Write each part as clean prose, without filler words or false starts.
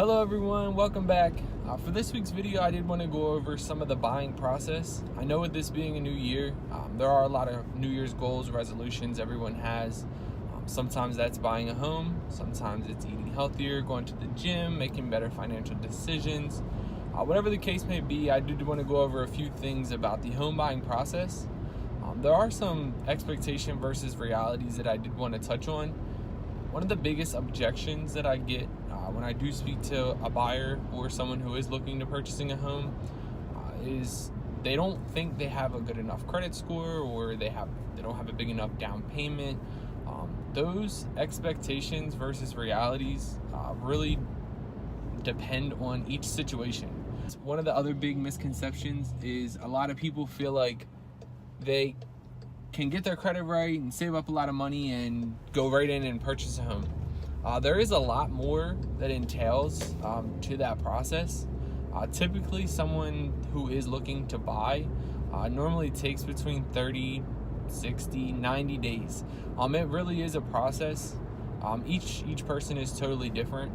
Hello everyone, welcome back. For this week's video, I did want to go over some of the buying process. I know with this being a new year, there are a lot of New Year's goals, resolutions everyone has. Sometimes that's buying a home, sometimes it's eating healthier, going to the gym, making better financial decisions. Whatever the case may be, I did want to go over a few things about the home buying process. There are some expectation versus realities that I did want to touch on. One of the biggest objections that I get when I do speak to a buyer or someone who is looking to purchasing a home is they don't think they have a good enough credit score, or they don't have a big enough down payment. Those expectations versus realities really depend on each situation. One of the other big misconceptions is a lot of people feel like they can get their credit right and save up a lot of money and go right in and purchase a home. There is a lot more that entails to that process. Typically, someone who is looking to buy normally takes between 30, 60, 90 days. It really is a process. Each person is totally different.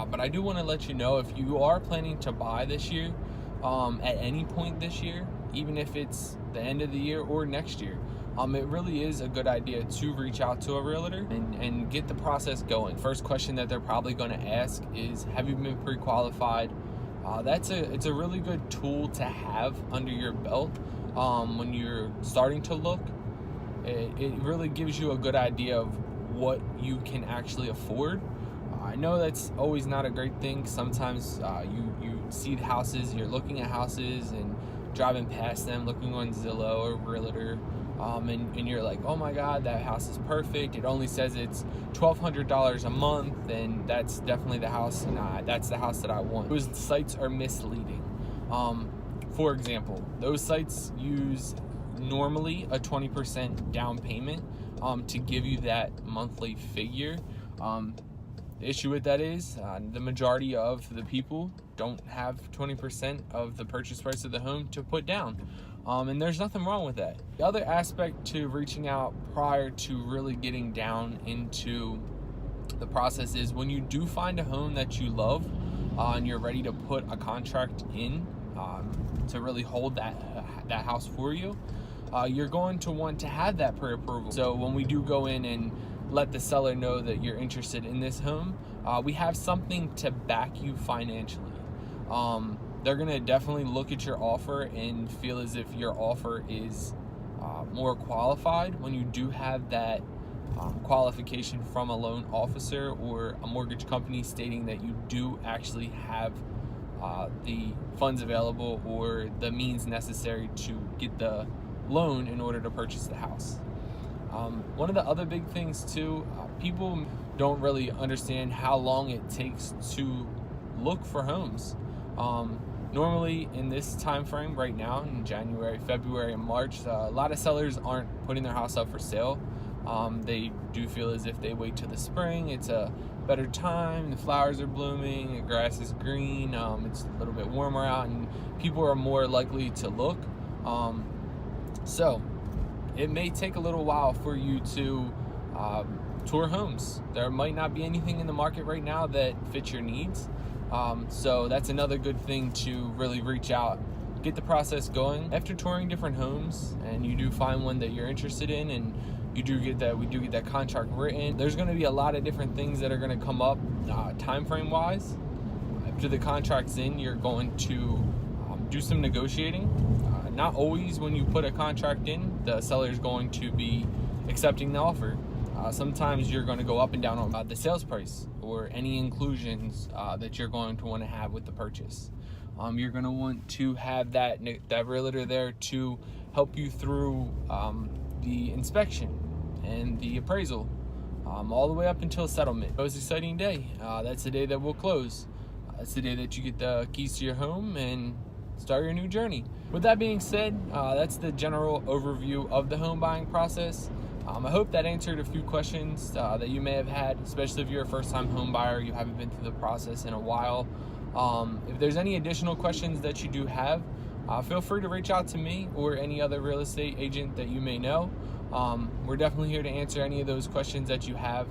But I do want to let you know, if you are planning to buy this year, at any point this year, even if it's the end of the year or next year, it really is a good idea to reach out to a realtor and get the process going. First question that they're probably going to ask is, have you been pre-qualified? It's a really good tool to have under your belt when you're starting to look. It really gives you a good idea of what you can actually afford. I know that's always not a great thing. Sometimes you see the houses, you're looking at houses and driving past them, looking on Zillow or Realtor, and you're like, oh my God, that house is perfect. It only says it's $1,200 a month, and that's definitely the house, and that's the house that I want. Those sites are misleading. For example, those sites use normally a 20% down payment to give you that monthly figure. The issue with that is the majority of the people don't have 20% of the purchase price of the home to put down. And there's nothing wrong with that. The other aspect to reaching out prior to really getting down into the process is when you do find a home that you love and you're ready to put a contract in to really hold that house for you, you're going to want to have that pre-approval. So when we do go in and let the seller know that you're interested in this home, we have something to back you financially. They're gonna definitely look at your offer and feel as if your offer is more qualified when you do have that qualification from a loan officer or a mortgage company stating that you do actually have the funds available or the means necessary to get the loan in order to purchase the house. One of the other big things too, people don't really understand how long it takes to look for homes. Normally in this time frame right now, in January, February, and March, a lot of sellers aren't putting their house up for sale. They do feel as if they wait till the spring, it's a better time, the flowers are blooming, the grass is green, it's a little bit warmer out, and people are more likely to look. So it may take a little while for you to tour homes. There might not be anything in the market right now that fits your needs. So that's another good thing to really reach out, get the process going. After touring different homes and you do find one that you're interested in and we do get that contract written, there's going to be a lot of different things that are going to come up time frame wise. After the contract's in, you're going to do some negotiating. Not always when you put a contract in, the seller is going to be accepting the offer. Sometimes you're going to go up and down on the sales price or any inclusions that you're going to want to have with the purchase. You're going to want to have that realtor there to help you through the inspection and the appraisal, all the way up until settlement. It was an exciting day. That's the day that we'll close. That's the day that you get the keys to your home and start your new journey. With that being said, that's the general overview of the home buying process. I hope that answered a few questions that you may have had, especially if you're a first-time home buyer, you haven't been through the process in a while. If there's any additional questions that you do have, feel free to reach out to me or any other real estate agent that you may know. We're definitely here to answer any of those questions that you have.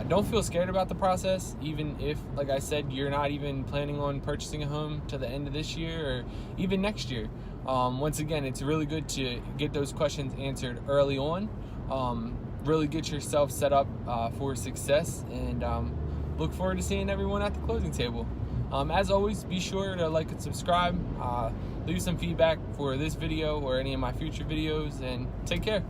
Don't feel scared about the process, even if, like I said, you're not even planning on purchasing a home to the end of this year or even next year. Once again, it's really good to get those questions answered early on. Really get yourself set up for success, and look forward to seeing everyone at the closing table. As always, be sure to like and subscribe, leave some feedback for this video or any of my future videos, and take care.